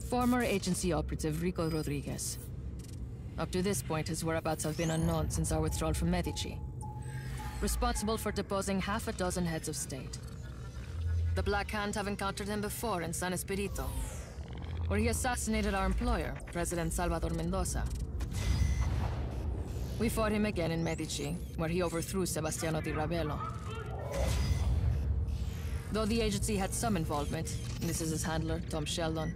Former agency operative Rico Rodriguez. Up to this point, his whereabouts have been unknown since our withdrawal from Medici. Responsible for deposing half a dozen heads of state. The Black Hand have encountered him before in San Espirito, where he assassinated our employer, President Salvador Mendoza. We fought him again in Medici, where he overthrew Sebastiano di Ravello. Though the agency had some involvement, and this is his handler, Tom Sheldon,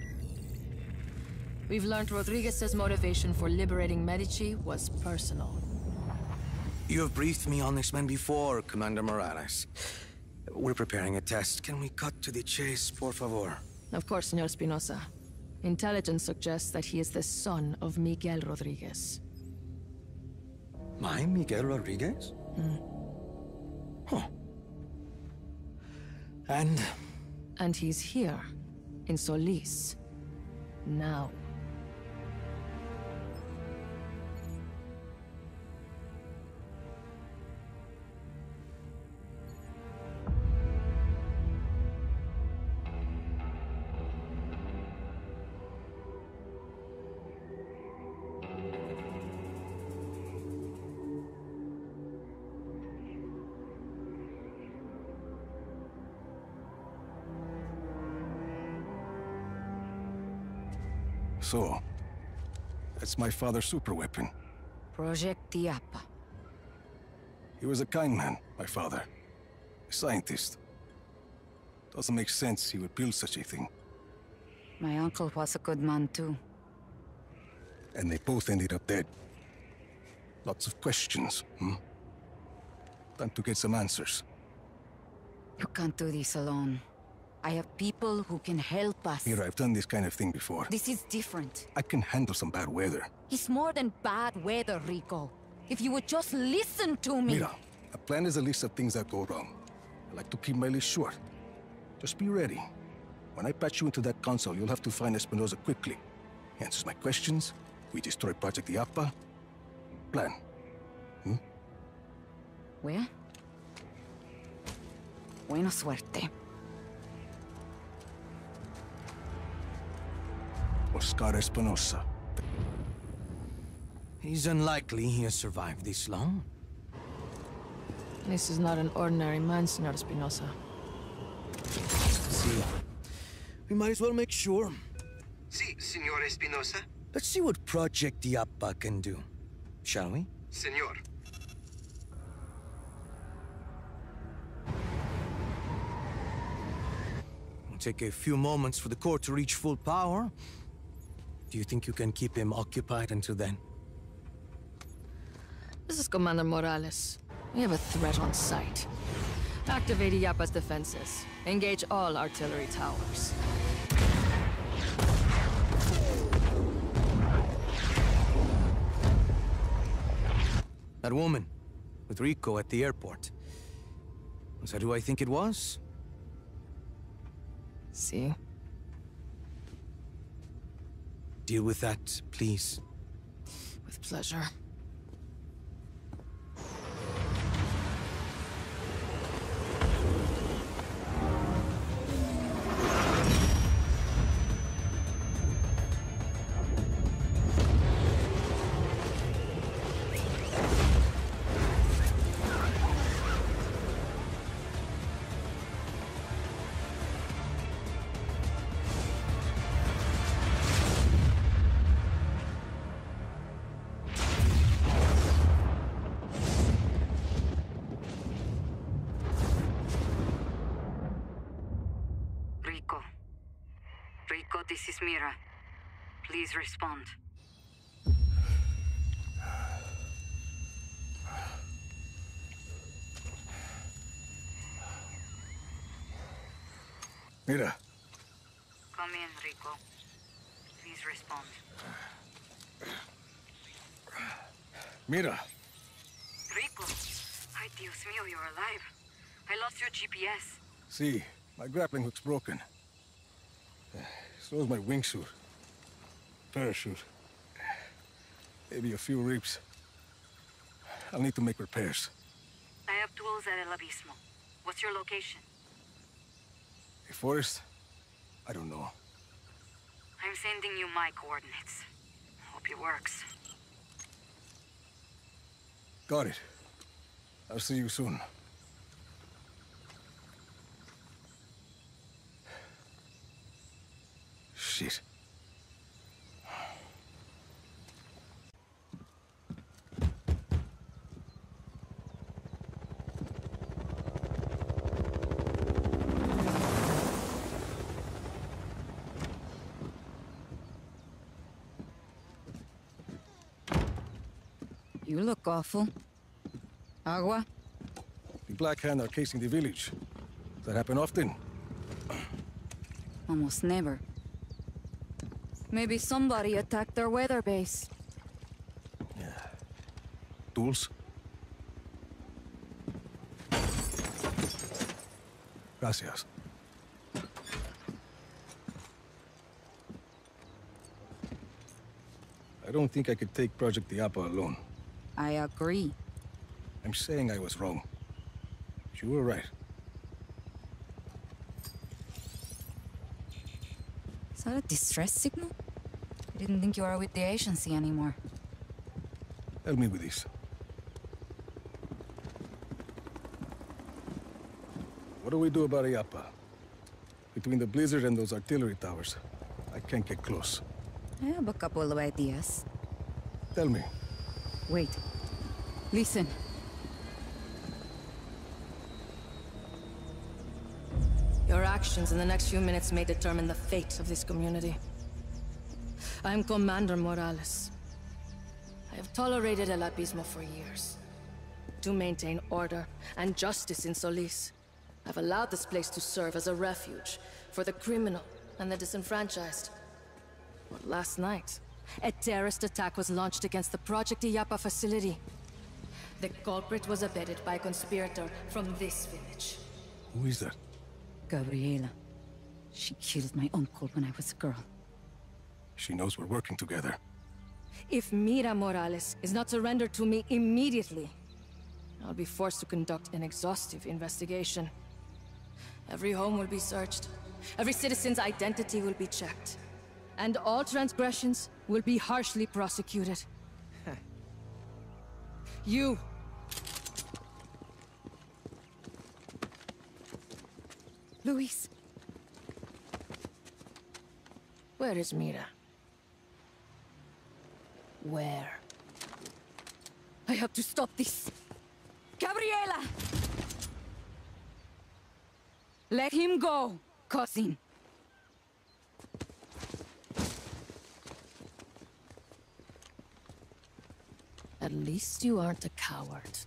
we've learned Rodriguez's motivation for liberating Medici was personal. You have briefed me on this man before, Commander Morales. We're preparing a test. Can we cut to the chase, por favor? Of course, Senor Espinosa. Intelligence suggests that he is the son of Miguel Rodriguez. My Miguel Rodriguez? Huh. And he's here, in Solis, now. So, that's my father's superweapon. Project Tiapa. He was a kind man, my father. A scientist. Doesn't make sense he would build such a thing. My uncle was a good man too. And they both ended up dead. Lots of questions, Time to get some answers. You can't do this alone. I have people who can help us. Mira, I've done this kind of thing before. This is different. I can handle some bad weather. It's more than bad weather, Rico. If you would just listen to me. Mira, a plan is a list of things that go wrong. I like to keep my list short. Just be ready. When I patch you into that console, you'll have to find Espinosa quickly. He answers my questions, we destroy Project Iapa. Plan. Where? Buena suerte. Oscar Espinosa. He's unlikely he has survived this long. This is not an ordinary man, Senor Espinosa. See, we might as well make sure. Si, Senor Espinosa. Let's see what Project Iapa can do, shall we? Senor. It'll take a few moments for the core to reach full power. Do you think you can keep him occupied until then? This is Commander Morales. We have a threat on sight. Activate Iapa's defenses. Engage all artillery towers. That woman, with Rico at the airport. Was that who I think it was? See? Deal with that, please. With pleasure. Rico, this is Mira. Please respond. Mira. Come in, Rico. Please respond. Mira. Rico! Ay, Dios mío, you're alive. I lost your GPS. See, my grappling hook's broken. So is my wingsuit. Parachute. Maybe a few ribs. I'll need to make repairs. I have tools at El Abismo. What's your location? A forest? I don't know. I'm sending you my coordinates. Hope it works. Got it. I'll see you soon. Shit. You look awful. Agua? The Black Hand are casing the village. Does that happen often? Almost never. Maybe somebody attacked their weather base. Tools? Gracias. I don't think I could take Project Diapa alone. I agree. I'm saying I was wrong. You were right. Is that a distress signal? I didn't think you were with the agency anymore. Help me with this. What do we do about Iapa? Between the blizzard and those artillery towers, I can't get close. I have a couple of ideas. Tell me. Wait. Listen. Your actions in the next few minutes may determine the fate of this community. I am Commander Morales. I have tolerated El Abismo for years. To maintain order and justice in Solis, I've allowed this place to serve as a refuge for the criminal and the disenfranchised. But last night, a terrorist attack was launched against the Project Iapa facility. The culprit was abetted by a conspirator from this village. Who is that? Gabriela. She killed my uncle when I was a girl. She knows we're working together. If Mira Morales is not surrendered to me immediately, I'll be forced to conduct an exhaustive investigation. Every home will be searched. Every citizen's identity will be checked. And all transgressions will be harshly prosecuted. You! Luis! Where is Mira? Where? I have to stop this! Gabriela! Let him go, cousin! At least you aren't a coward.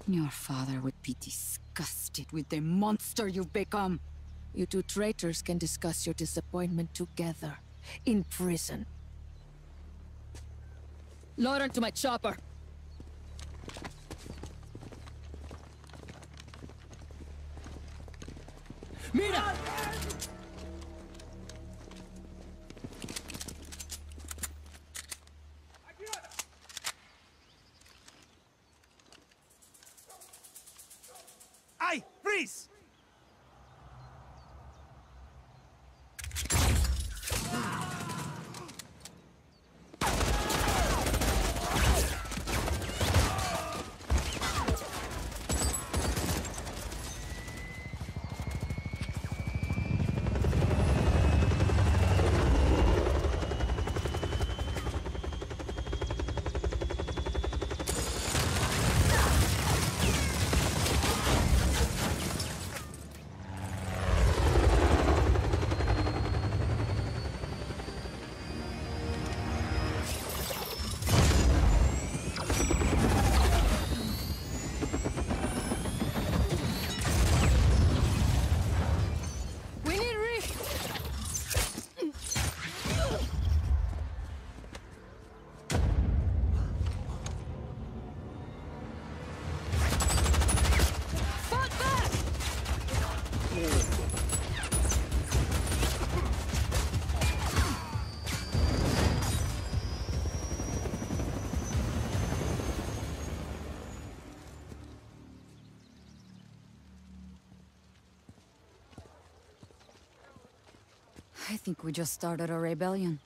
Your father would be disgusted with the monster you've become. You two traitors can discuss your disappointment together, in prison. Load her to my chopper! Mira! Ay! Freeze! I think we just started a rebellion.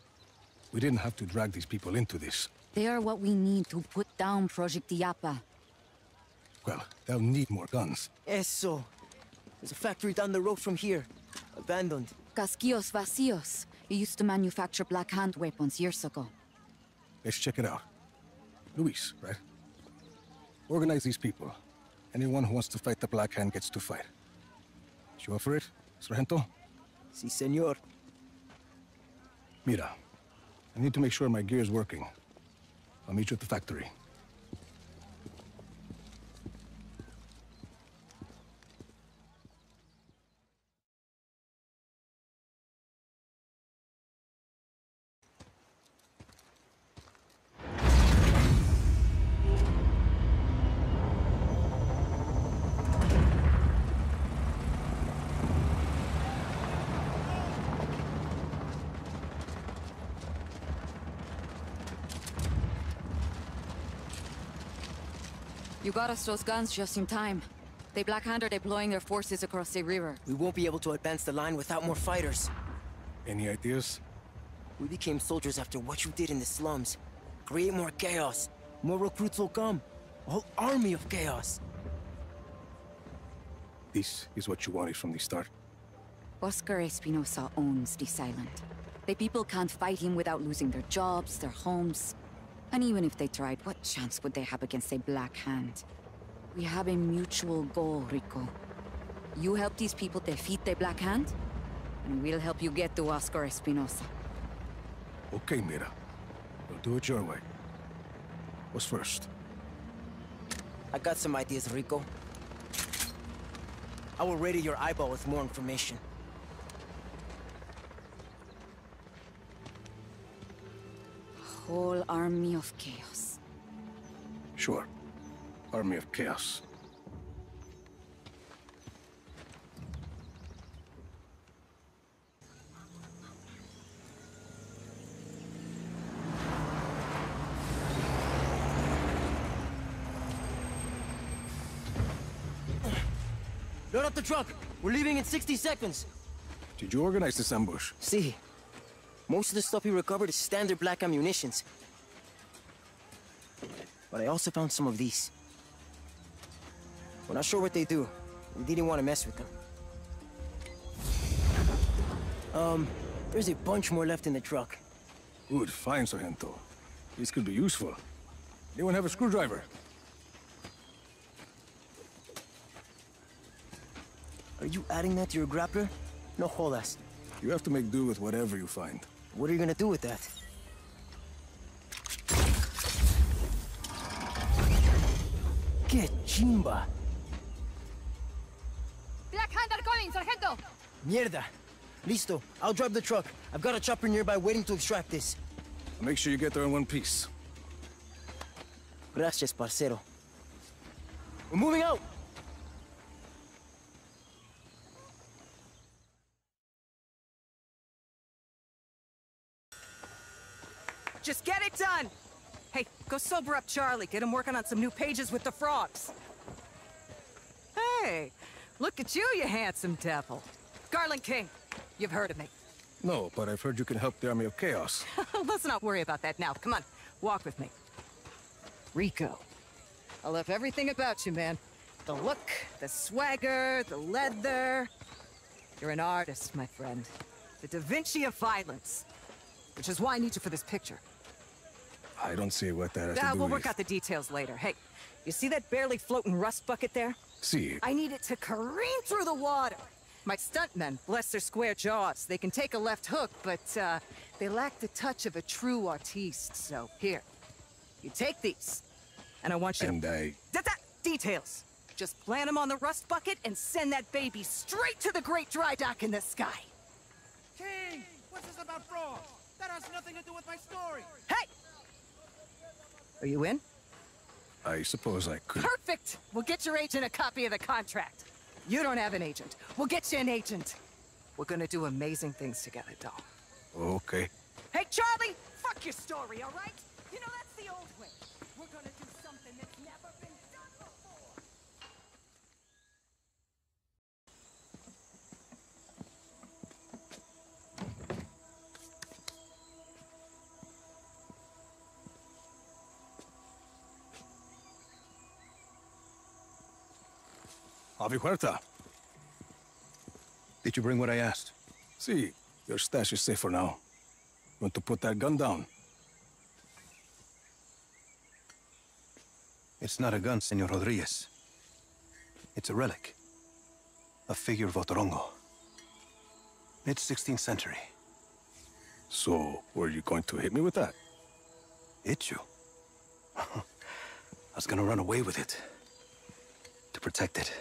We didn't have to drag these people into this. They are what we need to put down Project Iapa. Well, they'll need more guns. Eso. There's a factory down the road from here. Abandoned. Casquillos Vacios. It used to manufacture Black Hand weapons years ago. Let's check it out. Luis, right? Organize these people. Anyone who wants to fight the Black Hand gets to fight. You up for it, Sargento? Si, senor. Mira, I need to make sure my gear is working. I'll meet you at the factory. You got us those guns just in time. The Black Hand are deploying their forces across the river. We won't be able to advance the line without more fighters. Any ideas? We became soldiers after what you did in the slums. Create more chaos. More recruits will come. A whole army of chaos. This is what you wanted from the start. Oscar Espinosa owns this island. The people can't fight him without losing their jobs, their homes. And even if they tried, what chance would they have against a Black Hand? We have a mutual goal, Rico. You help these people defeat the Black Hand, and we'll help you get to Oscar Espinosa. Okay, Mira. We'll do it your way. What's first? I got some ideas, Rico. I will radio your eyeball with more information. Whole army of chaos. Sure. Army of Chaos. Load up the truck! We're leaving in 60 seconds! Did you organize this ambush? See, most of the stuff we recovered is standard black ammunitions. But I also found some of these. We're not sure what they do. We didn't want to mess with them. There's a bunch more left in the truck. Good, fine, Sargento. This could be useful. Anyone have a screwdriver? Are you adding that to your grappler? No jodas. You have to make do with whatever you find. What are you gonna do with that? Que chimba! Black Hand are coming, Sargento! Mierda! Listo, I'll drive the truck. I've got a chopper nearby waiting to extract this. Make sure you get there in one piece. Gracias, parcero. We're moving out! Just get it done! Hey, go sober up Charlie. Get him working on some new pages with the frogs. Hey, look at you, you handsome devil. Garland King, you've heard of me. No, but I've heard you can help the Army of Chaos. Let's not worry about that now. Come on, walk with me. Rico, I love everything about you, man. The look, the swagger, the leather. You're an artist, my friend. The Da Vinci of violence. Which is why I need you for this picture. I don't see what that has to do We'll with... work out the details later. Hey, you see that barely floating rust bucket there? See. I need it to careen through the water. My stuntmen, bless their square jaws, they can take a left hook, but they lack the touch of a true artiste. So here, you take these, and I want you And to... Details. Just plant them on the rust bucket and send that baby straight to the great dry dock in the sky. King! What's this about frogs? That has nothing to do with my story! Hey! Are you in? I suppose I could... Perfect! We'll get your agent a copy of the contract. You don't have an agent. We'll get you an agent. We're gonna do amazing things together, doll. Okay. Hey, Charlie! Fuck your story, all right? You know, that's the old way. We're gonna do something that's never been done before. Avi Huerta. Did you bring what I asked? See, your stash is safe for now. You want to put that gun down? It's not a gun, Senor Rodriguez. It's a relic. A figure of Otorongo. Mid-16th century. So, were you going to hit me with that? Hit you? I was gonna run away with it. To protect it.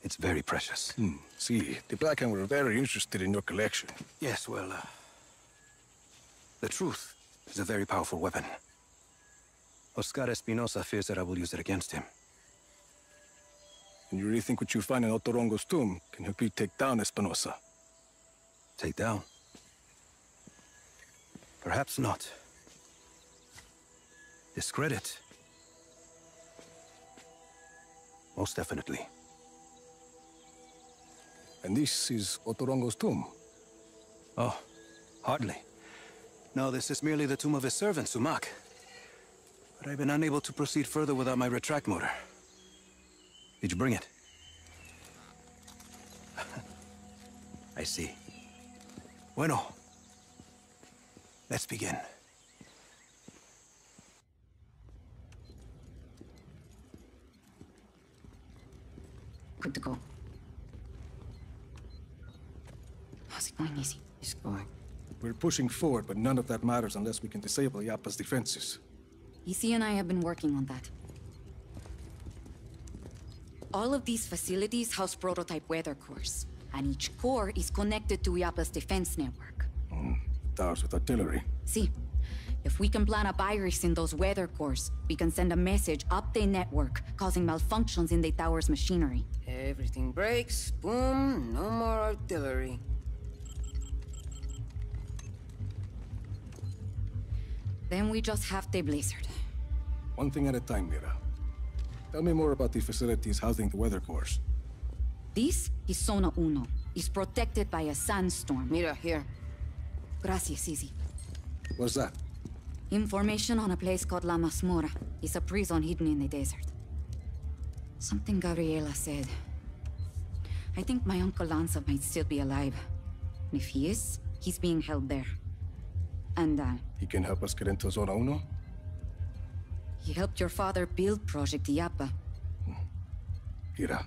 It's very precious. See, the Black Hand were very interested in your collection. Yes, well, the truth is a very powerful weapon. Oscar Espinosa fears that I will use it against him. And you really think what you find in Otorongo's tomb can help you take down Espinosa? Take down? Perhaps not. Discredit? Most definitely. And this is Otorongo's tomb? Oh, hardly. No, this is merely the tomb of his servant, Sumac. But I've been unable to proceed further without my retract motor. Did you bring it? I see. Bueno. Let's begin. Good to go. How's it going, Easy? It's going. We're pushing forward, but none of that matters unless we can disable Yappa's defenses. Easy and I have been working on that. All of these facilities house prototype weather cores, and each core is connected to Yappa's defense network. Towers with artillery. See, if we can plant a virus in those weather cores, we can send a message up the network, causing malfunctions in the tower's machinery. Everything breaks, boom, no more artillery. Then we just have the blizzard. One thing at a time, Mira. Tell me more about the facilities housing the weather cores. This is Zona Uno. It's protected by a sandstorm. Mira, here. Gracias, Easy. What's that? Information on a place called La Masmorra. It's a prison hidden in the desert. Something Gabriela said. I think my Uncle Lanza might still be alive. And if he is, he's being held there. And, He can help us get into Zona Uno? he helped your father build Project Yappa. Mira,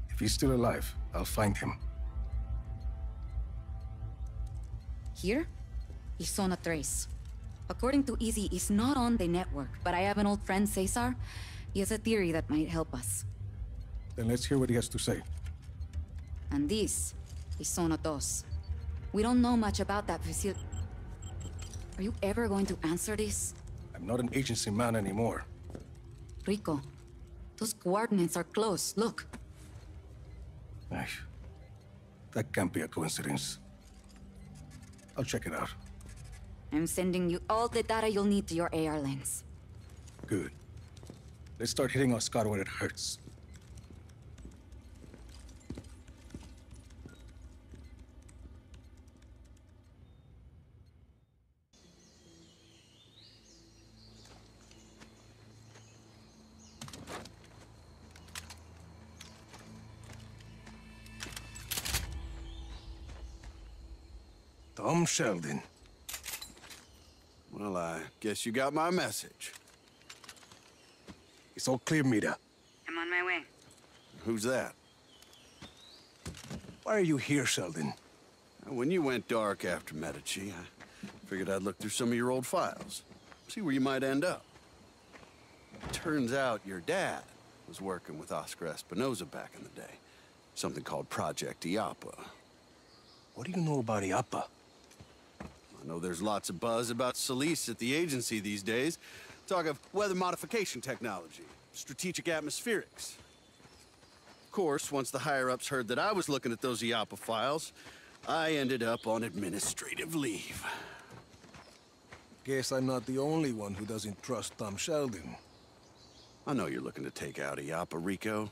if he's still alive, I'll find him. Here is Zona Tres. According to Easy, he's not on the network, but I have an old friend, Cesar. He has a theory that might help us. Then let's hear what he has to say. And this is Zona Dos. We don't know much about that facility. Are you ever going to answer this? I'm not an agency man anymore. Rico, those coordinates are close. Look. Ay, that can't be a coincidence. I'll check it out. I'm sending you all the data you'll need to your AR lens. Good. Let's start hitting Oscar where it hurts. Tom Sheldon. Well, I guess you got my message. It's all clear, Mira. I'm on my way. Who's that? Why are you here, Sheldon? When you went dark after Medici, I figured I'd look through some of your old files. See where you might end up. Turns out your dad was working with Oscar Espinosa back in the day. Something called Project Yappa. What do you know about Yappa? I know there's lots of buzz about Solis at the agency these days. Talk of weather modification technology, strategic atmospherics. Of course, once the higher-ups heard that I was looking at those Yappa files, I ended up on administrative leave. Guess I'm not the only one who doesn't trust Tom Sheldon. I know you're looking to take out Yappa, Rico.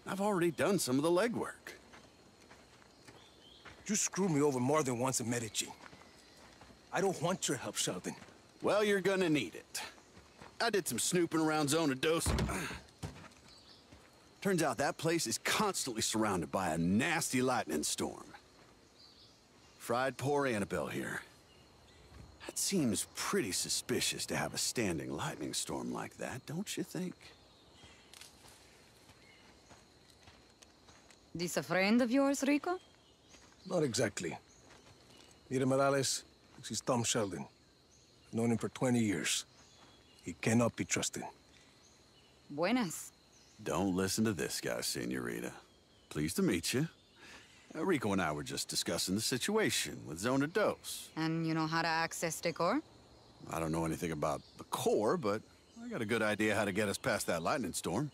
I've already done some of the legwork. You screwed me over more than once in Medici. I don't want your help, Sheldon. Well, you're gonna need it. I did some snooping around Zona Dos. Turns out that place is constantly surrounded by a nasty lightning storm. Fried poor Annabelle here. That seems pretty suspicious to have a standing lightning storm like that, don't you think? This a friend of yours, Rico? Not exactly. Mira Morales, this is Tom Sheldon. Known him for 20 years. He cannot be trusted. Buenas. Don't listen to this guy, Senorita. Pleased to meet you. Rico and I were just discussing the situation with Zona Dos. And you know how to access the core? I don't know anything about the core, but I got a good idea how to get us past that lightning storm.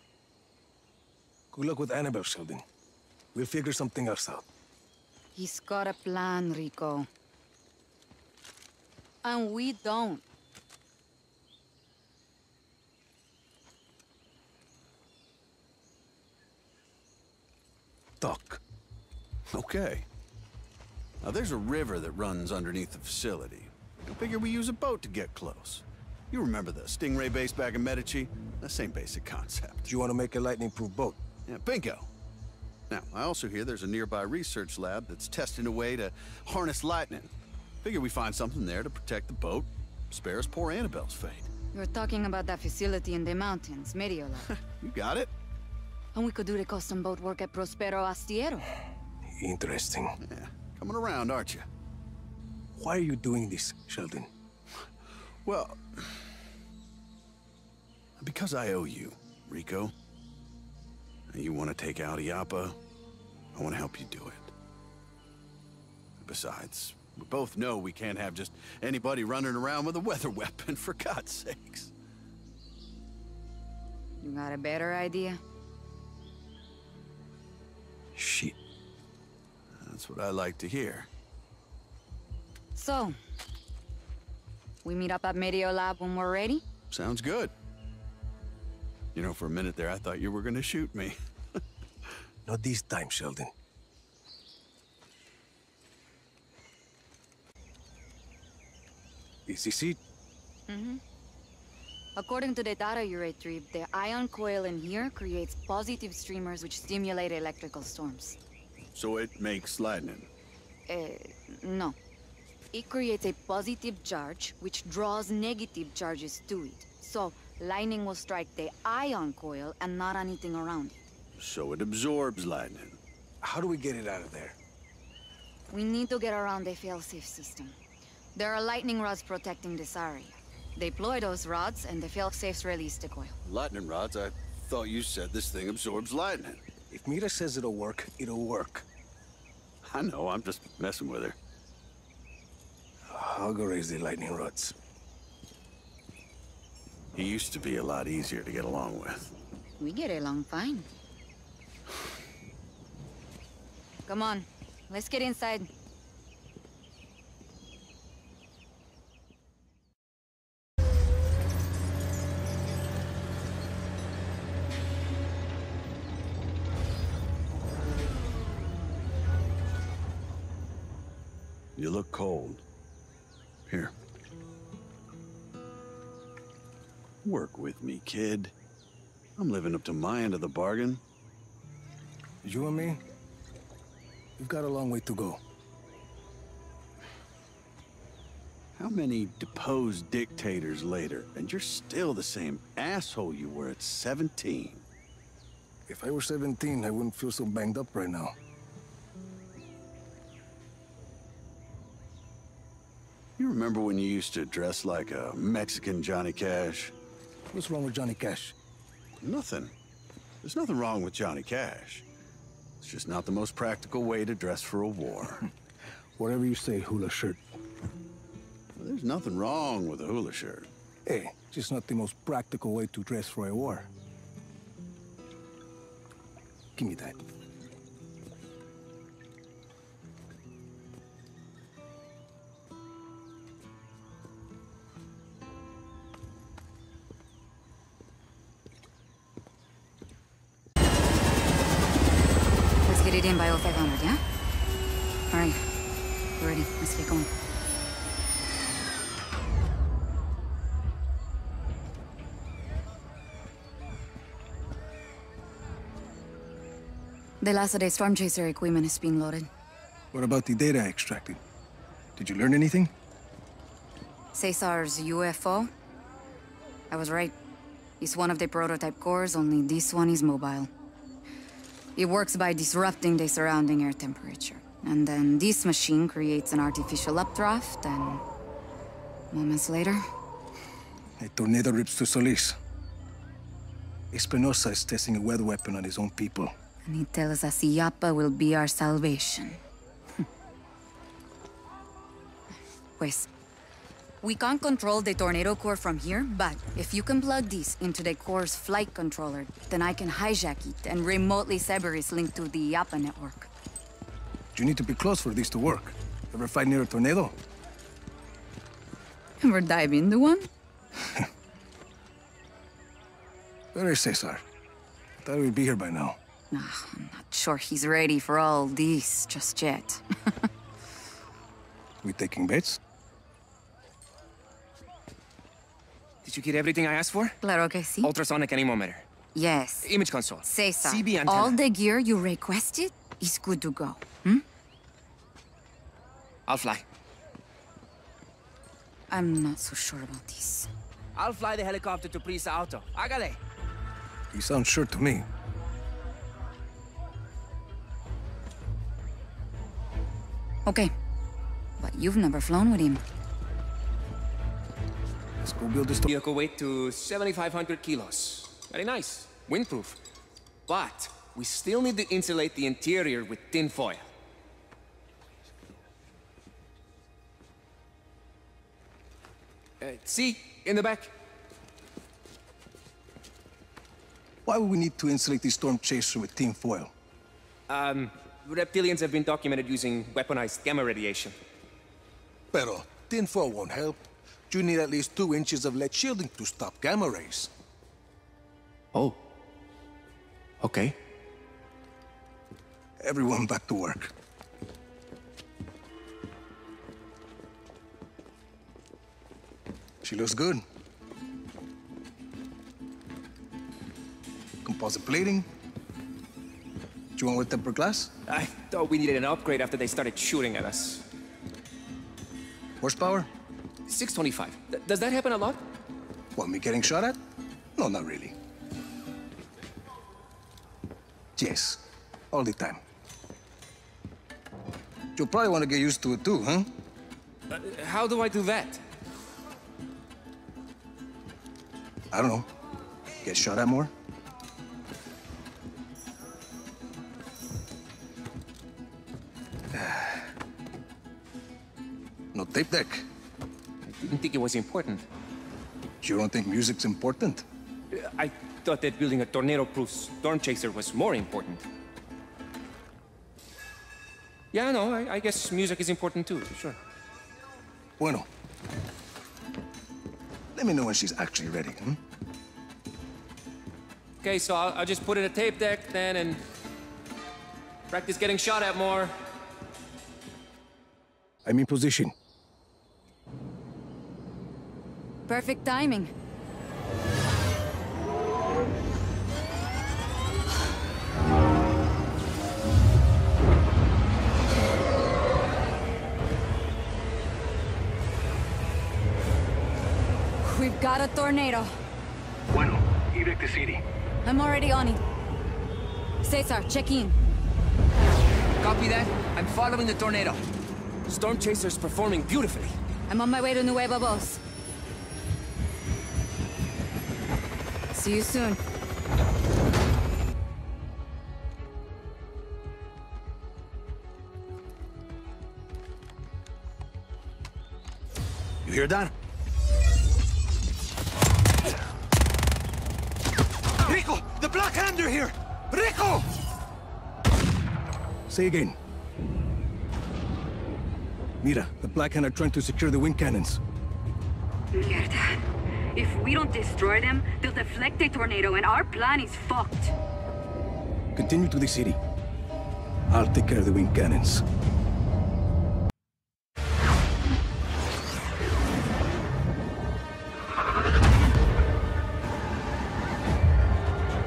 Good luck with Annabelle, Sheldon. We'll figure something else out. He's got a plan, Rico. And we don't. Talk. Okay. Now there's a river that runs underneath the facility. I figure we use a boat to get close. You remember the Stingray base back in Medici? The same basic concept. Do you want to make a lightning-proof boat? Yeah, bingo. Now, I also hear there's a nearby research lab that's testing a way to harness lightning. Figure we find something there to protect the boat, spare us poor Annabelle's fate. You're talking about that facility in the mountains, Mediolab. You got it. And we could do the custom boat work at Prospero Astiero. Interesting. Yeah, coming around, aren't you? Why are you doing this, Sheldon? Well, because I owe you, Rico. And you want to take out IAPA, I want to help you do it. Besides, we both know we can't have just anybody running around with a weather weapon, for God's sakes. You got a better idea? Shit. That's what I like to hear. So, we meet up at Mediolab when we're ready? Sounds good. You know, for a minute there, I thought you were gonna shoot me. Not this time, Sheldon. Is this it? Mm-hmm. According to the data you retrieved, the ion coil in here creates positive streamers which stimulate electrical storms. So it makes lightning? No. It creates a positive charge which draws negative charges to it. So, lightning will strike the ion coil and not anything around it. So it absorbs lightning. How do we get it out of there? We need to get around the failsafe system. There are lightning rods protecting this area. Deploy those rods and the failsafes release the coil. Lightning rods? I thought you said this thing absorbs lightning. If Mira says it'll work, it'll work. I know, I'm just messing with her. I'll go raise the lightning rods. He used to be a lot easier to get along with. We get along fine. Come on, let's get inside. You look cold. Here. Work with me, kid. I'm living up to my end of the bargain. You and me? We've got a long way to go. How many deposed dictators later, and you're still the same asshole you were at 17? If I were 17, I wouldn't feel so banged up right now. You remember when you used to dress like a Mexican Johnny Cash? What's wrong with Johnny Cash? Nothing. There's nothing wrong with Johnny Cash. It's just not the most practical way to dress for a war. Whatever you say, hula shirt. Well, there's nothing wrong with a hula shirt. Hey, just not the most practical way to dress for a war. Give me that. Get it in by 0500, yeah? All right. We're ready. Let's get going. The last day Storm Chaser equipment is being loaded. What about the data I extracted? Did you learn anything? Caesar's UFO? I was right. It's one of the prototype cores, only this one is mobile. It works by disrupting the surrounding air temperature. And then this machine creates an artificial updraft, and moments later... A tornado rips to Solis. Espinosa is testing a weather weapon on his own people. And he tells us Illapa will be our salvation. Pues, we can't control the tornado core from here, but if you can plug this into the core's flight controller, then I can hijack it and remotely sever its link to the Illapa network. You need to be close for this to work. Ever fight near a tornado? Ever dive into one? Where is Cesar? I thought he'd be here by now. I'm not sure he's ready for all this just yet. We taking bets? Did you get everything I asked for? Claro que sí. Ultrasonic anemometer. Yes. Image console. Cesar, CB antenna. all the gear you requested is good to go. Hmm? I'll fly. I'm not so sure about this. I'll fly the helicopter to Prisa Auto. Hágale. You sound sure to me. Okay. But you've never flown with him. Let's go build this... Vehicle weight to 7,500 kilos. Very nice. Windproof. But we still need to insulate the interior with tin foil. See? In the back. Why would we need to insulate the Storm Chaser with tin foil? Reptilians have been documented using weaponized gamma radiation. Pero tin foil won't help. You need at least 2 inches of lead shielding to stop gamma rays. Oh. Okay. Everyone back to work. She looks good. Composite plating. Do you want with tempered glass? I thought we needed an upgrade after they started shooting at us. Horsepower? 625. Does that happen a lot? Want me getting shot at? No, not really. Yes, all the time. You'll probably want to get used to it too, huh? How do I do that? I don't know. Get shot at more? No tape deck. I didn't think it was important. You don't think music's important? I thought that building a tornado-proof storm chaser was more important. Yeah, no, I guess music is important too, sure. Bueno. Let me know when she's actually ready, hmm? Okay, so I'll just put in a tape deck then and practice getting shot at more. I'm in position. Perfect timing. We've got a tornado. Bueno, evac the city. I'm already on it. Cesar, check in. Copy that. I'm following the tornado. Storm Chaser's performing beautifully. I'm on my way to Nueva Voz. See you soon. You hear that? Rico! The Black Hand are here! Rico! Say again. Mira, the Black Hand are trying to secure the wind cannons. Mierda. If we don't destroy them, they'll deflect the tornado and our plan is fucked. Continue to the city. I'll take care of the wind cannons.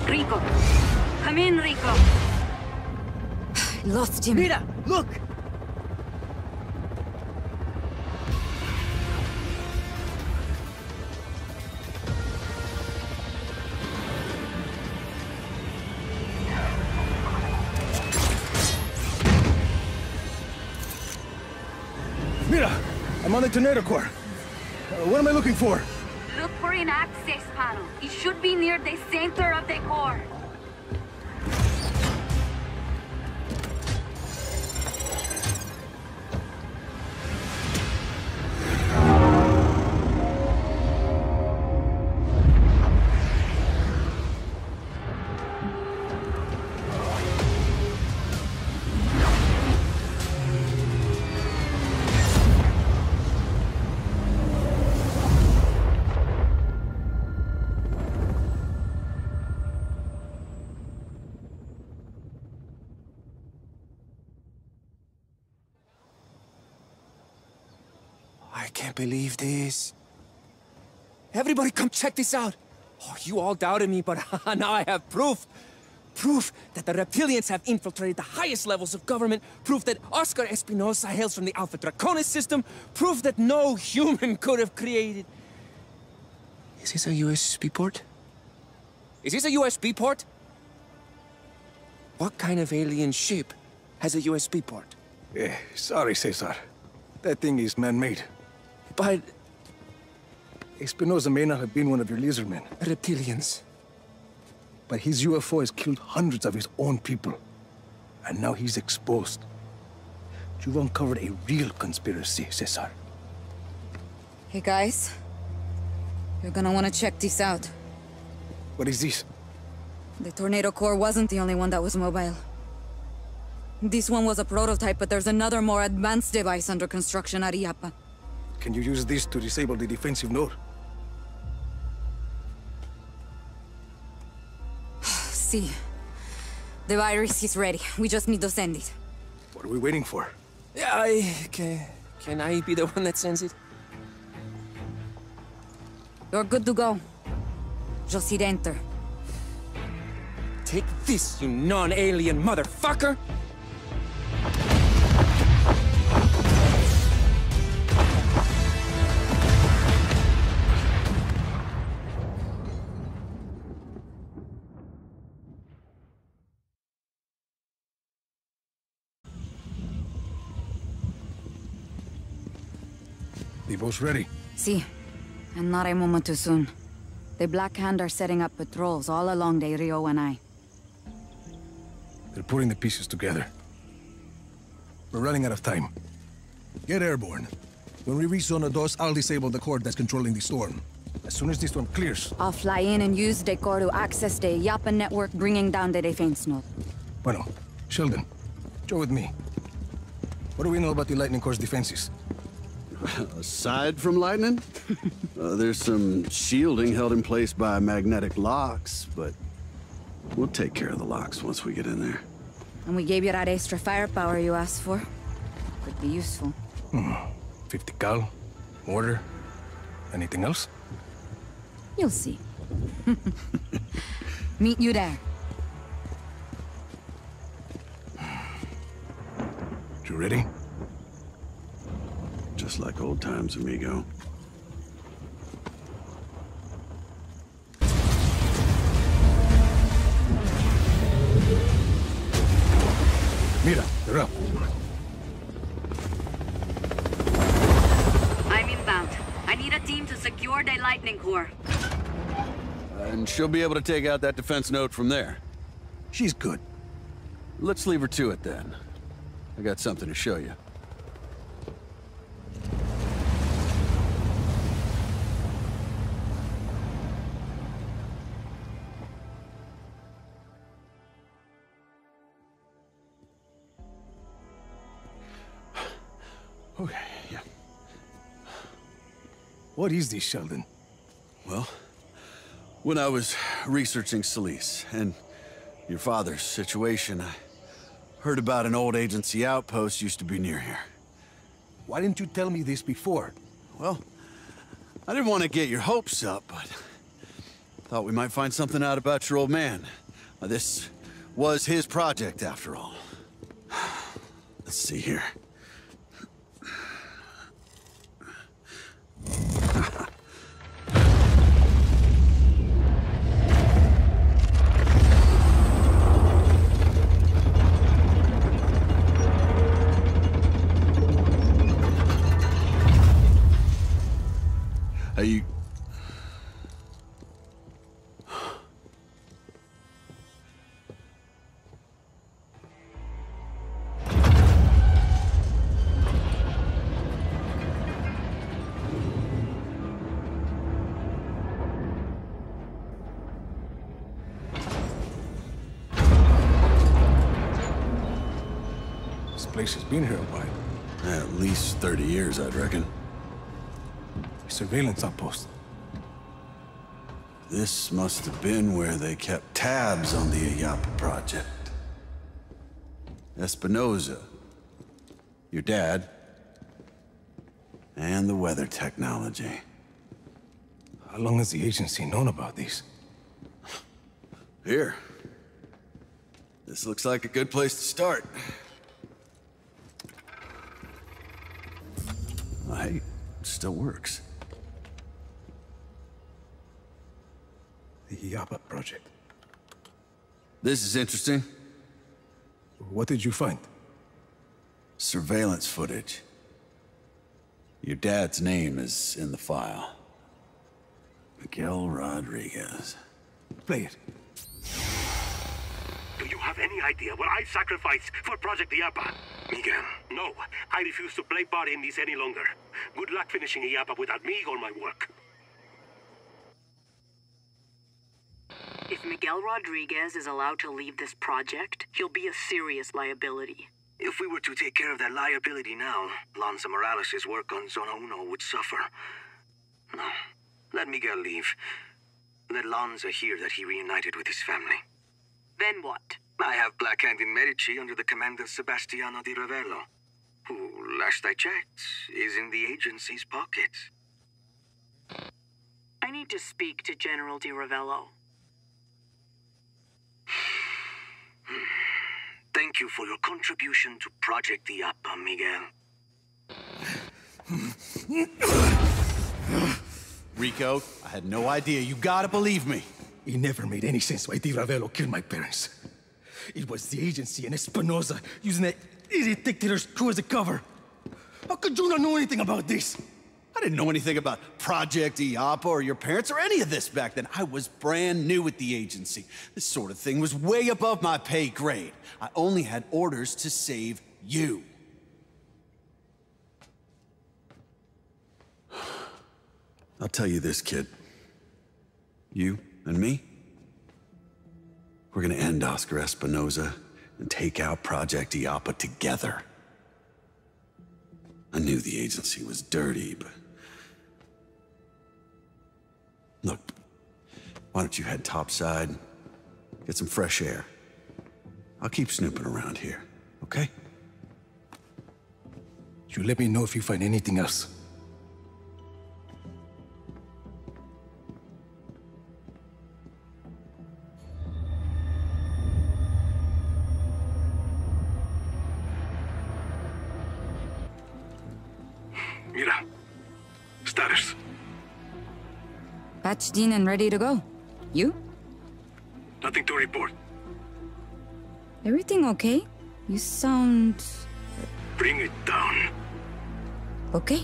Rico. Come in, Rico. Lost him. Mira, look! Mira! I'm on the tornado core. What am I looking for? Look for an access panel. It should be near the center of the core. I can't believe this. Everybody come check this out. Oh, you all doubted me, but now I have proof. Proof that the reptilians have infiltrated the highest levels of government. Proof that Oscar Espinosa hails from the Alpha Draconis system. Proof that no human could have created. Is this a USB port? Is this a USB port? What kind of alien ship has a USB port? Sorry, Cesar. That thing is man-made. But... Espinosa may not have been one of your lizardmen. Reptilians. But his UFO has killed hundreds of his own people. And now he's exposed. You've uncovered a real conspiracy, Cesar. Hey guys, you're gonna want to check this out. What is this? The tornado core wasn't the only one that was mobile. This one was a prototype, but there's another more advanced device under construction at IAPA. Can you use this to disable the defensive node? See, the virus is ready. We just need to send it. What are we waiting for? Yeah, can I be the one that sends it? You're good to go. Just hit enter. Take this, you non-alien motherfucker! The boat's ready. See, and not a moment too soon. The Black Hand are setting up patrols all along the Rio and I. They're putting the pieces together. We're running out of time. Get airborne. When we reach Zona 2, I'll disable the cord that's controlling the storm. As soon as this one clears... I'll fly in and use the core to access the IAPA network, bringing down the defense node. Bueno, Sheldon, join with me. What do we know about the Lightning Core's defenses? Aside from lightning, there's some shielding held in place by magnetic locks, but we'll take care of the locks once we get in there. And we gave you that extra firepower you asked for. Could be useful. 50 cal, mortar, anything else? You'll see. Meet you there. You ready? Just like old times, amigo. Mira, you're up. I'm inbound. I need a team to secure the Lightning Core. And she'll be able to take out that defense node from there. She's good. Let's leave her to it then. I got something to show you. Okay, yeah. What is this, Sheldon? Well, when I was researching Solis and your father's situation, I heard about an old agency outpost used to be near here. Why didn't you tell me this before? Well, I didn't want to get your hopes up, but thought we might find something out about your old man. This was his project, after all. Let's see here. Are you... This place has been here a while. At least 30 years, I'd reckon. Surveillance outpost. This must have been where they kept tabs on the Illapa project. Espinosa, your dad, and the weather technology. How long has the agency known about these? Here. This looks like a good place to start. Well, hey, it still works. The Illapa project. This is interesting. What did you find? Surveillance footage. Your dad's name is in the file. Miguel Rodriguez. Play it. Do you have any idea what I sacrificed for Project Illapa? Miguel, no. I refuse to play part in this any longer. Good luck finishing Illapa without me or my work. If Miguel Rodriguez is allowed to leave this project, he'll be a serious liability. If we were to take care of that liability now, Lanza Morales' work on Zona Uno would suffer. No. Let Miguel leave. Let Lanza hear that he reunited with his family. Then what? I have Black Hand in Medici under the command of Sebastiano di Ravello, who, last I checked, is in the agency's pockets. I need to speak to General di Ravello. Thank you for your contribution to Project Illapa, Miguel. Rico, I had no idea. You gotta believe me. It never made any sense why Di Ravello killed my parents. It was the agency and Espinosa using that idiot dictator's crew as a cover. How could you not know anything about this? I didn't know anything about Project Illapa or your parents or any of this back then. I was brand new at the agency. This sort of thing was way above my pay grade. I only had orders to save you. I'll tell you this, kid. You and me, we're gonna end Oscar Espinosa and take out Project Illapa together. I knew the agency was dirty, but... Look, why don't you head topside, get some fresh air. I'll keep snooping around here, okay? You let me know if you find anything else. Mira. Status. Patched in and ready to go. You? Nothing to report. Everything okay? You sound... Bring it down. Okay.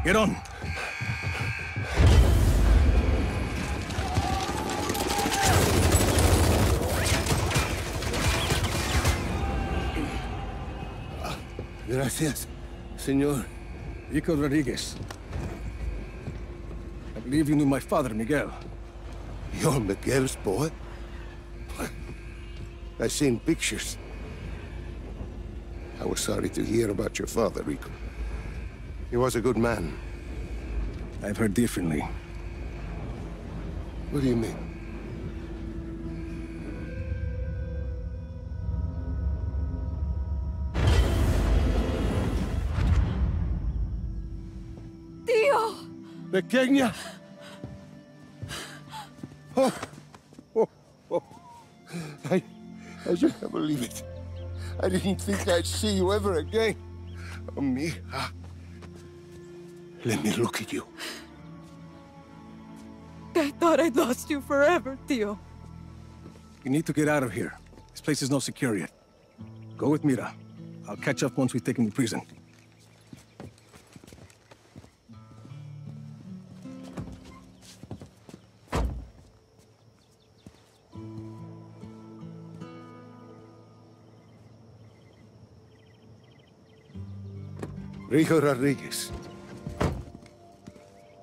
Get on! Gracias, señor. Rico Rodriguez. I believe you knew my father, Miguel. You're Miguel's boy? I've seen pictures. I was sorry to hear about your father, Rico. He was a good man. I've heard differently. What do you mean? Tío! Pequeña! Oh, oh, oh. I just can't believe it. I didn't think I'd see you ever again. Oh, mija. Let me look at you. I thought I'd lost you forever, Tío. You need to get out of here. This place is not secure yet. Go with Mira. I'll catch up once we take him to prison. Rico Rodriguez.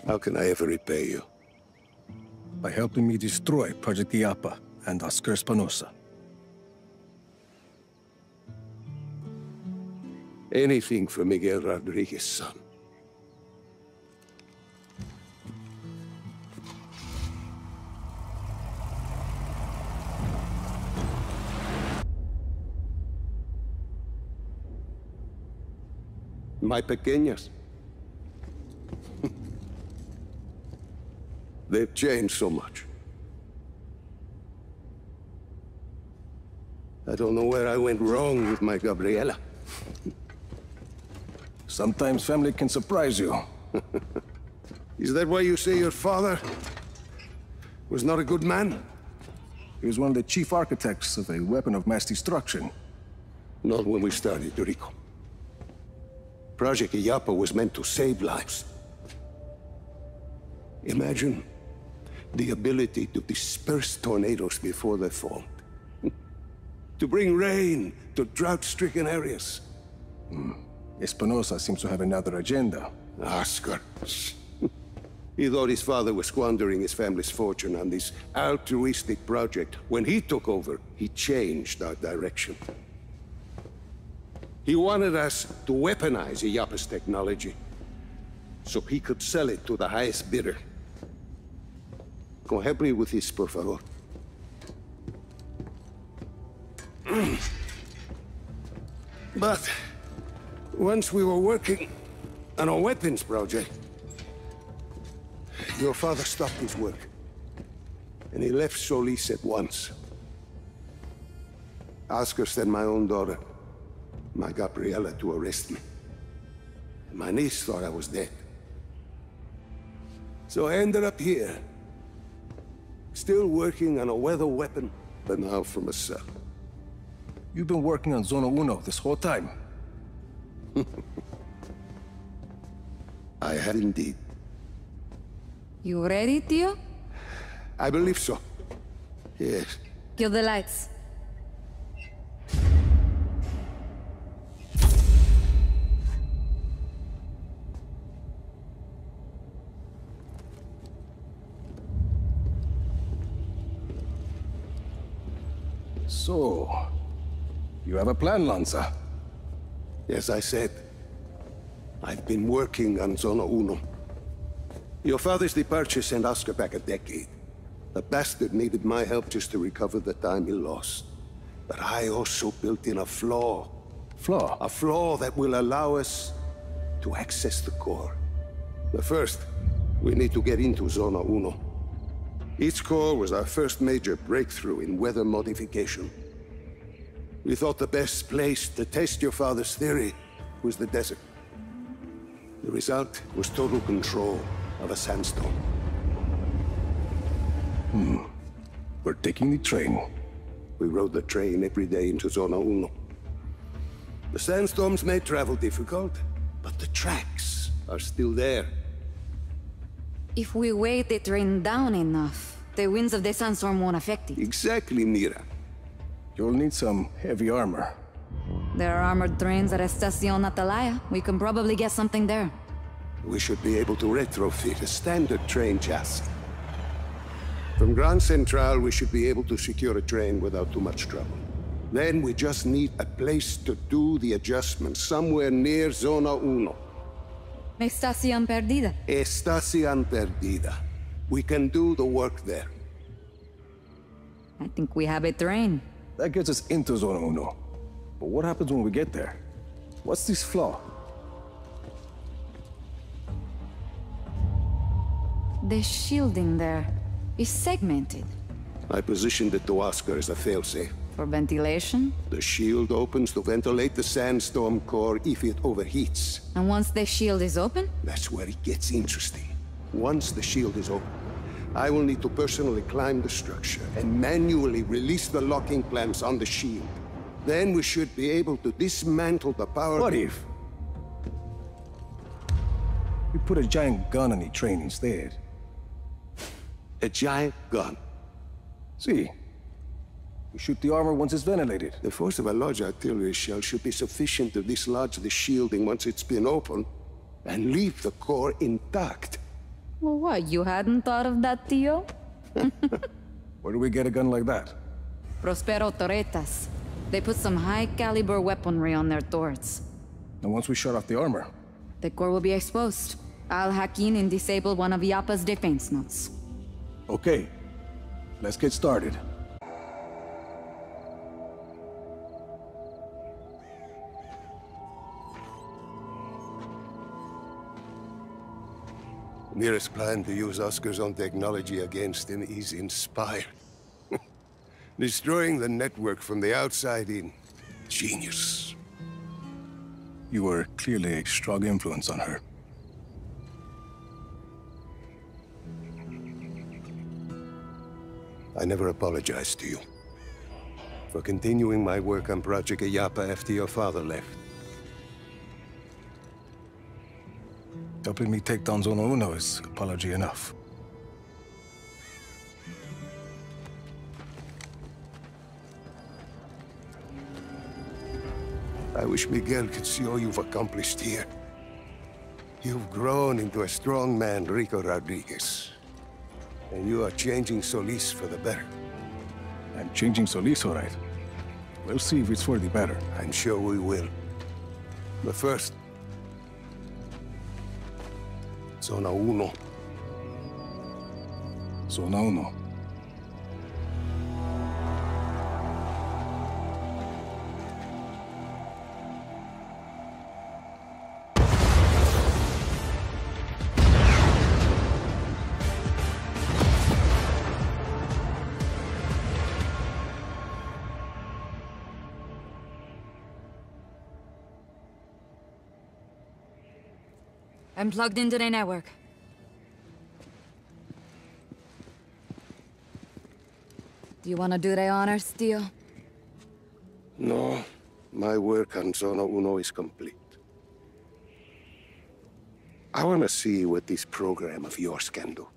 How can I ever repay you? By helping me destroy Project Illapa and Oscar Espinosa. Anything for Miguel Rodriguez, son. My pequeñas. They've changed so much. I don't know where I went wrong with my Gabriela. Sometimes family can surprise you. Is that why you say your father was not a good man? He was one of the chief architects of a weapon of mass destruction. Not when we started, Rico. Project Illapa was meant to save lives. Imagine the ability to disperse tornadoes before they formed. To bring rain to drought-stricken areas. Espinosa seems to have another agenda. Oscar. He thought his father was squandering his family's fortune on this altruistic project. When he took over, he changed our direction. He wanted us to weaponize Illapa's technology, so he could sell it to the highest bidder. Go help me with this, por favor. But once we were working on a weapons project, your father stopped his work, and he left Solis at once. Oscar sent my own daughter, my Gabriela, to arrest me. And my niece thought I was dead. So I ended up here, still working on a weather weapon, but now from a cell. You've been working on Zona Uno this whole time. I had indeed. You ready, Tío? I believe so. Yes. Kill the lights. So, you have a plan, Lanza? As I said, I've been working on Zona Uno. Your father's departure sent Oscar back a decade. The bastard needed my help just to recover the time he lost. But I also built in a flaw. Flaw? A flaw that will allow us to access the core. But first, we need to get into Zona Uno. Its core was our first major breakthrough in weather modification. We thought the best place to test your father's theory was the desert. The result was total control of a sandstorm. We're taking the train. We rode the train every day into Zona Uno. The sandstorms made travel difficult, but the tracks are still there. If we weight the train down enough, the winds of the sandstorm won't affect it. Exactly, Mira. You'll need some heavy armor. There are armored trains at Estación Atalaya. We can probably get something there. We should be able to retrofit a standard train chassis. From Grand Central, we should be able to secure a train without too much trouble. Then we just need a place to do the adjustments, somewhere near Zona Uno. Estación Perdida. Estación Perdida. We can do the work there. I think we have a train. That gets us into Zona Uno. But what happens when we get there? What's this flaw? The shielding there is segmented. I positioned it to Oscar as a failsafe. For ventilation? The shield opens to ventilate the sandstorm core if it overheats. And once the shield is open? That's where it gets interesting. Once the shield is open, I will need to personally climb the structure and manually release the locking clamps on the shield. Then we should be able to dismantle the power... What if we put a giant gun on the train instead? A giant gun? See, we shoot the armor once it's ventilated. The force of a large artillery shell should be sufficient to dislodge the shielding once it's been opened, and leave the core intact. Well, what, you hadn't thought of that, Tio? Where do we get a gun like that? Prospero Torretas. They put some high-caliber weaponry on their turrets. And once we shut off the armor? The core will be exposed. I'll hack in and disable one of Yappa's defense nodes. Okay, let's get started. Mira's plan to use Oscar's own technology against him is inspired. Destroying the network from the outside in. Genius. You were clearly a strong influence on her. I never apologized to you for continuing my work on Project Yappa after your father left. Helping me take down Zona Uno is apology enough. I wish Miguel could see all you've accomplished here. You've grown into a strong man, Rico Rodriguez. And you are changing Solis for the better. I'm changing Solis, all right. We'll see if it's for the better. I'm sure we will. But first... Zona Uno. Zona Uno. I'm plugged into the network. Do you want to do the honors, Tio? No. My work on Zona Uno is complete. I want to see what this program of yours can do.